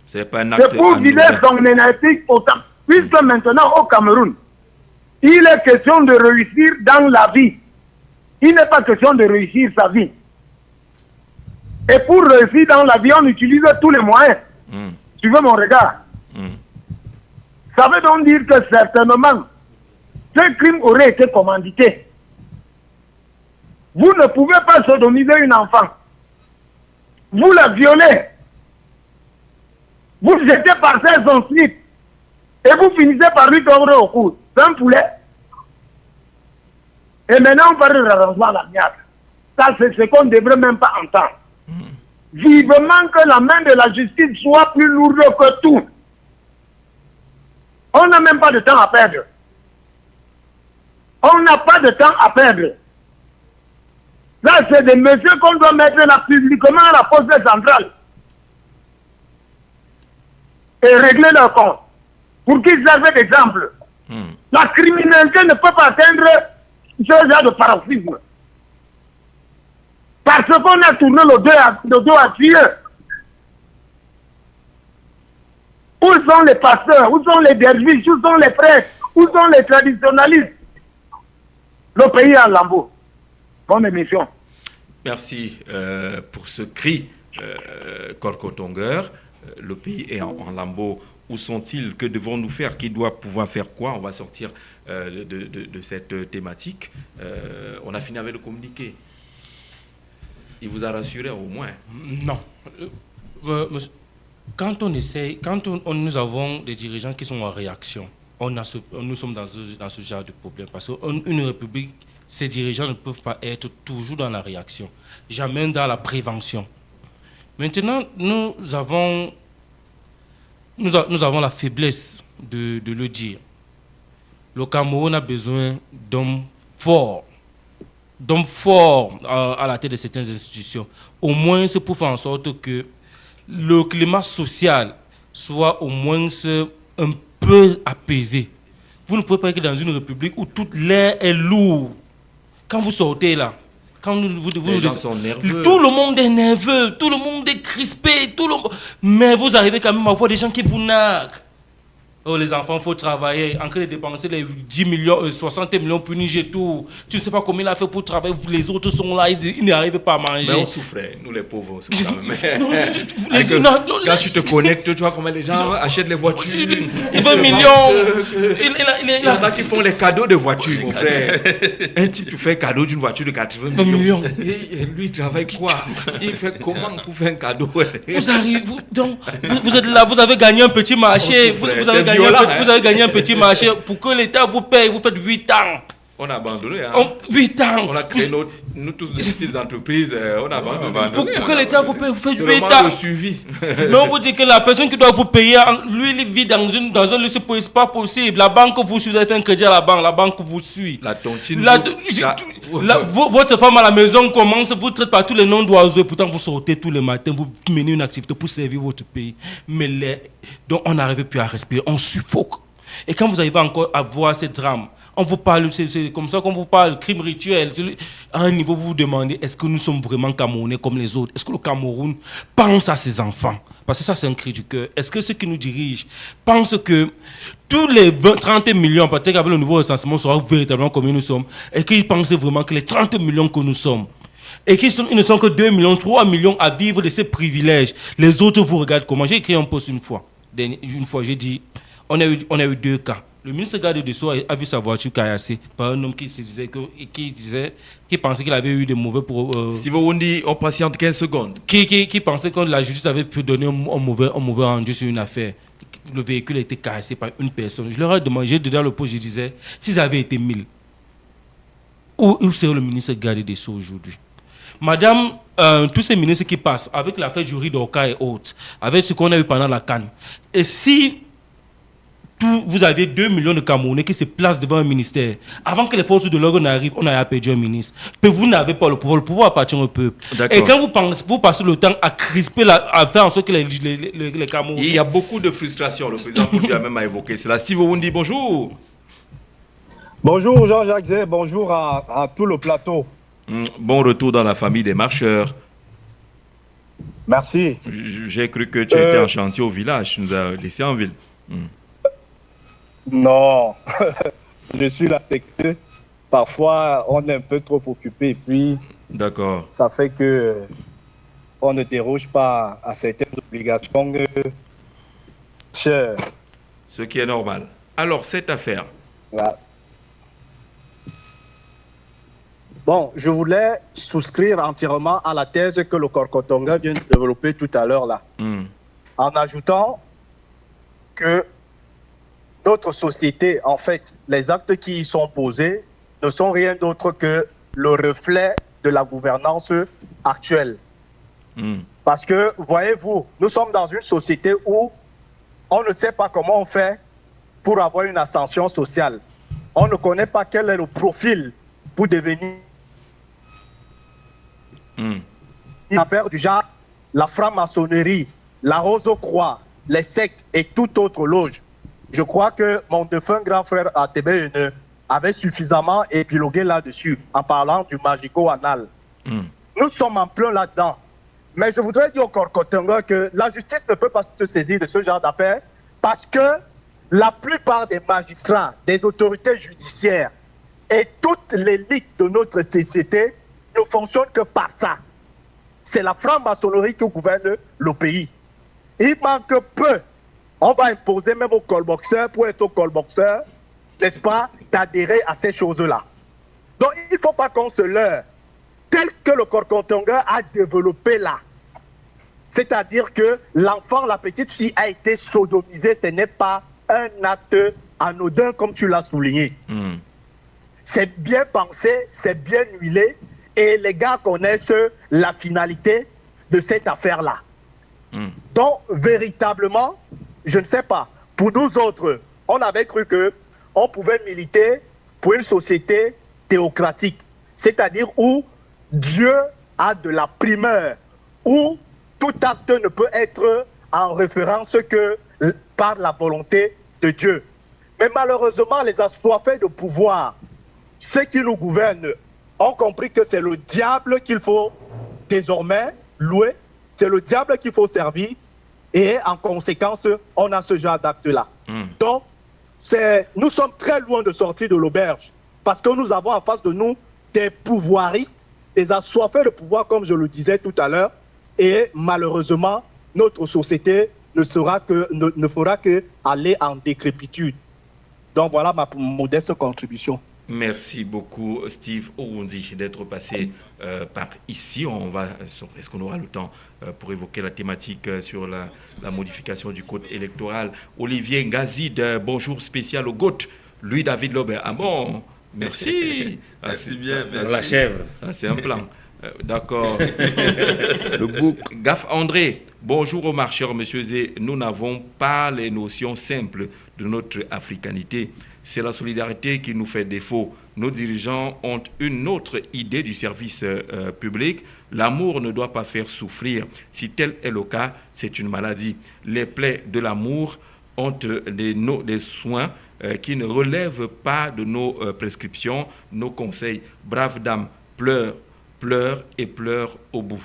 C'est pas un acte... C'est pour vider son énergie autant. Puisque maintenant, au Cameroun, il est question de réussir dans la vie. Il n'est pas question de réussir sa vie. Et pour réussir dans la vie, on utilise tous les moyens. Suivez mon regard. Ça veut donc dire que certainement, ce crime aurait été commandité. Vous ne pouvez pas sodomiser une enfant. Vous la violez. Vous jetez par terre son slip. Et vous finissez par lui tordre au cou. C'est un poulet. Et maintenant, on parle de l'arrangement à l'amiable. Ça, c'est ce qu'on ne devrait même pas entendre. Vivement que la main de la justice soit plus lourde que tout. On n'a même pas de temps à perdre. On n'a pas de temps à perdre. Là, c'est des mesures qu'on doit mettre là publiquement à la poste centrale. Et régler leur compte. Pour qu'ils servent d'exemple. La criminalité ne peut pas atteindre ce genre de paroxysme. Parce qu'on a tourné le dos à Dieu. Où sont les pasteurs? Où sont les derviches? Où sont les prêtres? Où sont les traditionnalistes? Le pays est en lambeau. Bonne émission. Merci pour ce cri, Korko-Tonguer. Le pays est en lambeau. Où sont-ils? Que devons-nous faire? Qui doit pouvoir faire quoi? On va sortir de cette thématique. On a fini avec le communiqué. Il vous a rassuré au moins? Non. Quand on essaye, nous avons des dirigeants qui sont en réaction, nous sommes dans ce genre de problème. Parce qu'une république, ces dirigeants ne peuvent pas être toujours dans la réaction, jamais dans la prévention. Maintenant, nous avons la faiblesse de le dire. Le Cameroun a besoin d'hommes forts à la tête de certaines institutions. Au moins, c'est pour faire en sorte que le climat social soit au moins un peu apaisé. Vous ne pouvez pas être dans une république où toute l'air est lourd. Quand vous sortez là, les gens sont nerveux. Tout le monde est nerveux, tout le monde est crispé, mais vous arrivez quand même à voir des gens qui vous narguent. Oh, les enfants, il faut travailler. En train de dépenser les 10 millions, 60 millions pour Niger tout. Tu ne sais pas combien il a fait pour travailler. Les autres sont là, ils n'arrivent pas à manger. Mais on souffrait. Nous, les pauvres, on souffrait. Quand tu te connectes, tu vois comment les gens achètent les voitures. Il veut 1 million. Il y en a qui font les cadeaux de voitures, mon frère. Un type qui fait un cadeau d'une voiture de 80 millions. Et lui, il travaille quoi? Il fait comment pour faire un cadeau? Vous arrivez, vous êtes là, vous avez gagné un petit marché. Vous avez gagné un petit marché pour que l'État vous paye. Vous faites 8 ans. On a abandonné. 8 ans. On a créé nous tous des petites entreprises. On a abandonné. Pour que l'État vous paye, vous faites 8 ans. C'est le suivi. Mais on vous dit que la personne qui doit vous payer, lui, il vit dans un lieu, c'est pas possible. La banque vous suit, vous avez fait un crédit à la banque vous suit. La tontine. Votre femme à la maison commence, vous traitez par tous les noms d'oiseaux, pourtant vous sortez tous les matins, vous menez une activité pour servir votre pays. Mais donc on n'arrive plus à respirer, on suffoque. Et quand vous arrivez encore à voir ces drames, on vous parle, c'est comme ça qu'on vous parle, crime rituel. À un niveau, vous vous demandez, est-ce que nous sommes vraiment Camerounais comme les autres? Est-ce que le Cameroun pense à ses enfants? Parce que ça, c'est un cri du cœur. Est-ce que ceux qui nous dirigent pensent que tous les 30 millions, peut-être qu'avec le nouveau recensement, sera véritablement combien nous sommes, et qu'ils pensent vraiment que les 30 millions que nous sommes, et qu'ils ne sont que 2 millions, 3 millions à vivre de ces privilèges, les autres vous regardent comment? J'ai écrit un post une fois, j'ai dit, on a eu 2 cas. Le ministre garde des Sceaux a vu sa voiture caillassée par un homme qui pensait qu'il avait eu des mauvais... Steve Wundi, on patiente 15 secondes. Qui pensait que la justice avait pu donner un mauvais rendu sur une affaire. Le véhicule a été caillassé par une personne. Je leur ai demandé, dans le poste, je disais, s'ils avaient été 1000, où serait le ministre garde des Sceaux aujourd'hui? Madame, tous ces ministres qui passent, avec l'affaire du riz d'Oka et autres, avec ce qu'on a eu pendant la CAN, et si... vous avez 2 millions de Camerounais qui se placent devant un ministère. Avant que les forces de l'ordre n'arrivent, on a perdu un ministre. Mais vous n'avez pas le pouvoir appartient au peuple. Et quand vous passez le temps à crisper, à faire en sorte que les Camerounais... Il y a beaucoup de frustration. Le président Pouli a même évoqué cela. Steve Wundi, bonjour. Bonjour Jean-Jacques Zé, bonjour à tout le plateau. Bon retour dans la famille des marcheurs. Merci. J'ai cru que tu étais en chantier au village. Tu nous as laissé en ville. Non, je suis là, c'est que parfois on est un peu trop occupé et puis ça fait que on ne déroge pas à certaines obligations. Ce qui est normal. Alors, cette affaire. Voilà. Bon, je voulais souscrire entièrement à la thèse que le Korkotonga vient de développer tout à l'heure là, en ajoutant que notre société, en fait, les actes qui y sont posés ne sont rien d'autre que le reflet de la gouvernance actuelle. Parce que, voyez-vous, nous sommes dans une société où on ne sait pas comment on fait pour avoir une ascension sociale. On ne connaît pas quel est le profil pour devenir une affaire du genre la franc-maçonnerie, la rose-croix, les sectes et toute autre loge. Je crois que mon défunt grand frère Atebe avait suffisamment épilogué là-dessus en parlant du magico-anal. Nous sommes en plein là-dedans. Mais je voudrais dire au Korkotonga que la justice ne peut pas se saisir de ce genre d'affaires parce que la plupart des magistrats, des autorités judiciaires et toute l'élite de notre société ne fonctionnent que par ça. C'est la franc-maçonnerie qui gouverne le pays. Il manque peu. On va imposer même aux call-boxeurs, pour être au call-boxeur, n'est-ce pas, d'adhérer à ces choses-là. Donc, il ne faut pas qu'on se leurre. Tel que le Korkotonga a développé là. C'est-à-dire que l'enfant, la petite fille a été sodomisée. Ce n'est pas un acte anodin, comme tu l'as souligné. C'est bien pensé, c'est bien huilé. Et les gars connaissent la finalité de cette affaire-là. Donc, véritablement, je ne sais pas. Pour nous autres, on avait cru qu'on pouvait militer pour une société théocratique, c'est-à-dire où Dieu a de la primeur, où tout acte ne peut être en référence que par la volonté de Dieu. Mais malheureusement, les assoiffés de pouvoir, ceux qui nous gouvernent, ont compris que c'est le diable qu'il faut désormais louer, c'est le diable qu'il faut servir. Et en conséquence, on a ce genre d'acte-là. Donc, nous sommes très loin de sortir de l'auberge parce que nous avons en face de nous des pouvoiristes, des assoiffés de pouvoir, comme je le disais tout à l'heure. Et malheureusement, notre société ne fera que aller en décrépitude. Donc, voilà ma modeste contribution. Merci beaucoup, Steve Wundi, d'être passé par ici. Est-ce qu'on aura le temps pour évoquer la thématique sur la modification du code électoral? Olivier Ngazid, bonjour spécial au GOAT. Louis-David Lobert. Ah bon, merci. Merci bien. Merci. La chèvre. C'est un plan. D'accord. Le bouc. Gaffe André, bonjour aux marcheurs, messieurs, et nous n'avons pas les notions simples de notre africanité. C'est la solidarité qui nous fait défaut. Nos dirigeants ont une autre idée du service public. L'amour ne doit pas faire souffrir. Si tel est le cas, c'est une maladie. Les plaies de l'amour ont des soins qui ne relèvent pas de nos prescriptions, nos conseils. Brave dame, pleure et pleure au bout.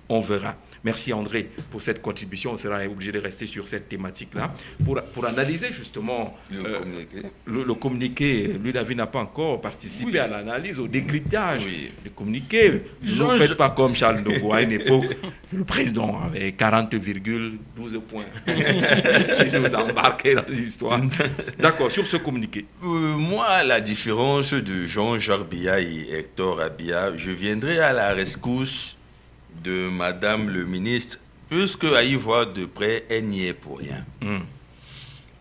On verra. Merci André pour cette contribution. On sera obligé de rester sur cette thématique-là pour analyser justement le communiqué. Lui, David n'a pas encore participé à l'analyse, au décryptage du communiqué. Ne faites pas comme Charles Ndogo à une époque. Le président avait 40,12 points. Il nous a embarqué dans une histoire. D'accord, sur ce communiqué. Moi, à la différence de Jean-Jacques Biya et Hector Abia, je viendrai à la rescousse de Madame le ministre, puisque à y voir de près, elle n'y est pour rien.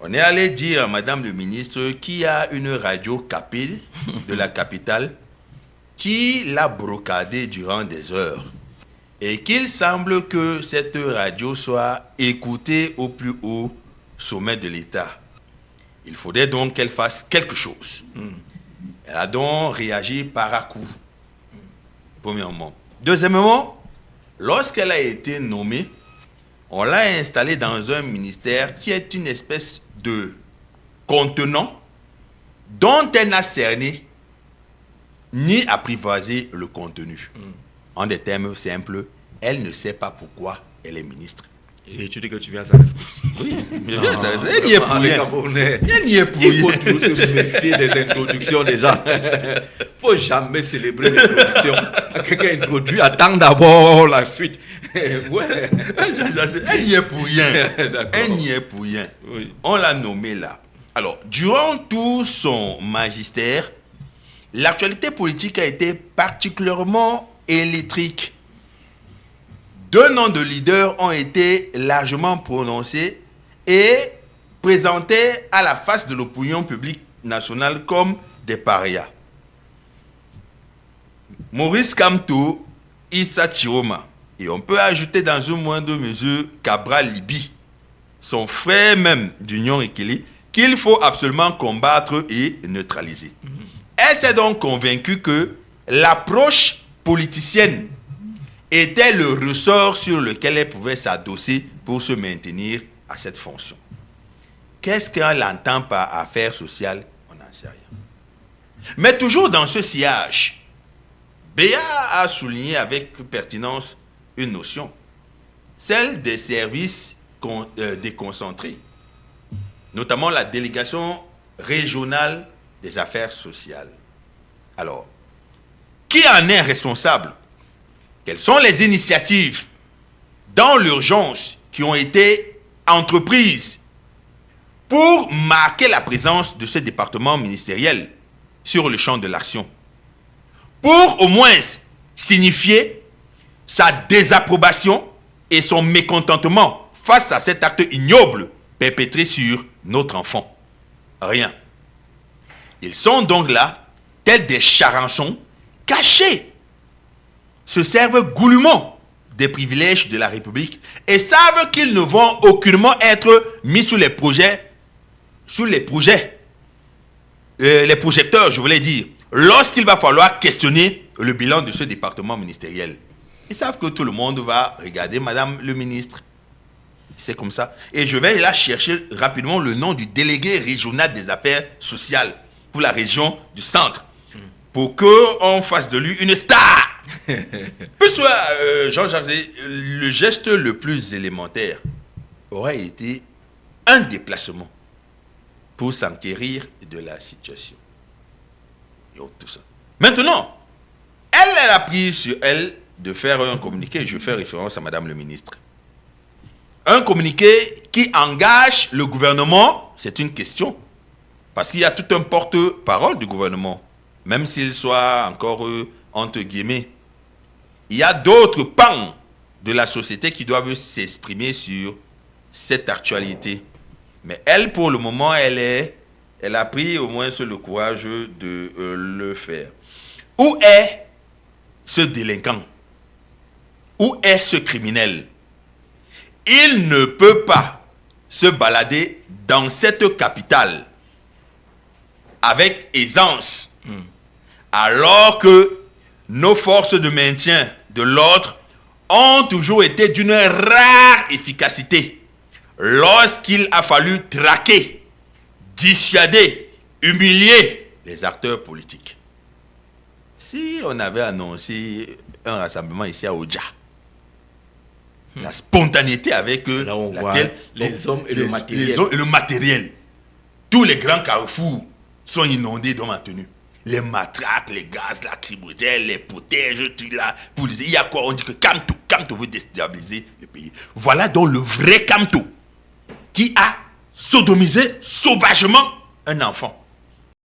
On est allé dire à Madame le ministre qu'il y a une radio capille de la capitale qui l'a brocadée durant des heures et qu'il semble que cette radio soit écoutée au plus haut sommet de l'État. Il faudrait donc qu'elle fasse quelque chose. Elle a donc réagi par à coup, premièrement. Deuxièmement, lorsqu'elle a été nommée, on l'a installée dans un ministère qui est une espèce de contenant dont elle n'a cerné ni apprivoisé le contenu. En des termes simples, elle ne sait pas pourquoi elle est ministre. Et tu dis que tu viens à sa rescousse. Oui, elle n'y est pour rien. Elle n'y est pour rien. Il faut toujours se méfier des introductions déjà. Il ne faut jamais célébrer l'introduction. Quelqu'un introduit, attend d'abord la suite. Ouais. Elle n'y est pour rien. Elle n'y est pour rien. Oui. On l'a nommée là. Alors, durant tout son magistère, l'actualité politique a été particulièrement électrique. 2 noms de leaders ont été largement prononcés et présentés à la face de l'opinion publique nationale comme des parias. Maurice Kamto, Issa Chiroma, et on peut ajouter dans une moindre mesure Cabral Libi, son frère même d'Union Ekele, qu'il faut absolument combattre et neutraliser. Elle s'est donc convaincue que l'approche politicienne était le ressort sur lequel elle pouvait s'adosser pour se maintenir à cette fonction. Qu'est-ce qu'elle entend par affaires sociales? On n'en sait rien. Mais toujours dans ce sillage, Béa a souligné avec pertinence une notion, celle des services déconcentrés, notamment la délégation régionale des affaires sociales. Alors, qui en est responsable? Quelles sont les initiatives dans l'urgence qui ont été entreprises pour marquer la présence de ce département ministériel sur le champ de l'action? Pour au moins signifier sa désapprobation et son mécontentement face à cet acte ignoble perpétré sur notre enfant. Rien. Ils sont donc là, tels des charançons, cachés, se servent goulûment des privilèges de la République et savent qu'ils ne vont aucunement être mis sous les projecteurs, je voulais dire, lorsqu'il va falloir questionner le bilan de ce département ministériel. Ils savent que tout le monde va regarder Madame le ministre. C'est comme ça. Et je vais là chercher rapidement le nom du délégué régional des affaires sociales pour la région du centre, pour qu'on fasse de lui une star. Puisque Jean-Jacques, le geste le plus élémentaire aurait été un déplacement pour s'enquérir de la situation. Et tout ça. Maintenant, elle a pris sur elle de faire un communiqué, je fais référence à Madame le ministre. Un communiqué qui engage le gouvernement, c'est une question, parce qu'il y a tout un porte-parole du gouvernement, même s'il soit encore entre guillemets. Il y a d'autres pans de la société qui doivent s'exprimer sur cette actualité. Mais elle, pour le moment, elle a pris au moins le courage de le faire. Où est ce délinquant Où est ce criminel? Il ne peut pas se balader dans cette capitale avec aisance, alors que nos forces de maintien de l'ordre ont toujours été d'une rare efficacité lorsqu'il a fallu traquer, dissuader, humilier les acteurs politiques. Si on avait annoncé un rassemblement ici à Oja, la spontanéité avec Là, on voit laquelle les hommes et le matériel. les hommes et le matériel. Tous les grands carrefours sont inondés d'hommes en tenue. Les matraques, les gaz lacrymogènes, les protèges, tout là. Il y a quoi? On dit que Kamto veut déstabiliser le pays. Voilà donc le vrai Kamto qui a sodomisé sauvagement un enfant.